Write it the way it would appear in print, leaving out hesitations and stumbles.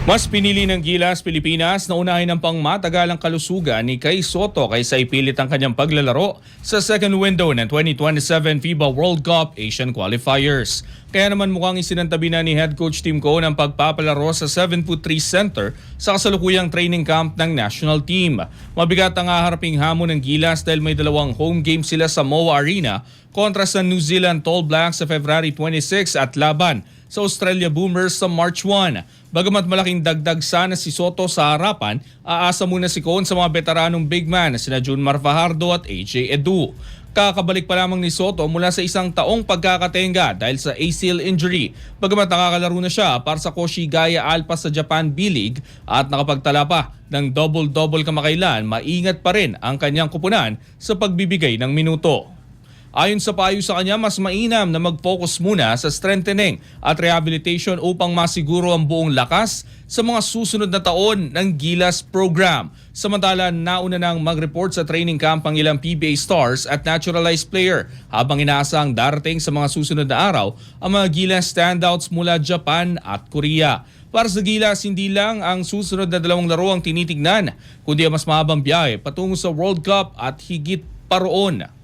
Mas pinili ng Gilas Pilipinas na unahin ang pangmatagalang kalusugan ni Kai Sotto kaysa ipilit ang kanyang paglalaro sa second window ng 2027 FIBA World Cup Asian Qualifiers. Kaya naman mukhang isinantabi na ni Head Coach Tim Cone ang pagpapalaro sa 7'3" center sa kasalukuyang training camp ng national team. Mabigat ang haharaping hamon ng Gilas dahil may dalawang home game sila sa MOA Arena kontra sa New Zealand Tall Blacks sa February 26 at laban sa Australia Boomers sa March 1. Bagamat malaking dagdag sana si Sotto sa harapan, aasa muna si Cone sa mga veteranong big man na sina Junmar Fajardo at AJ Edu. Kakabalik pa lamang ni Sotto mula sa isang taong pagkakatenga dahil sa ACL injury. Bagamat nakakalaro na siya para sa Koshigaya Alpa sa Japan B-League at nakapagtala pa ng double-double kamakailan, maingat pa rin ang kanyang kupunan sa pagbibigay ng minuto. Ayon sa payo sa kanya, mas mainam na mag-focus muna sa strengthening at rehabilitation upang masiguro ang buong lakas sa mga susunod na taon ng Gilas program. Samantala, nauna nang mag-report sa training camp ang ilang PBA stars at naturalized player habang inaasang darating sa mga susunod na araw ang mga Gilas standouts mula Japan at Korea. Para sa Gilas, hindi lang ang susunod na dalawang laro ang tinitignan, kundi ang mas mahabang biyahe patungo sa World Cup at higit pa roon.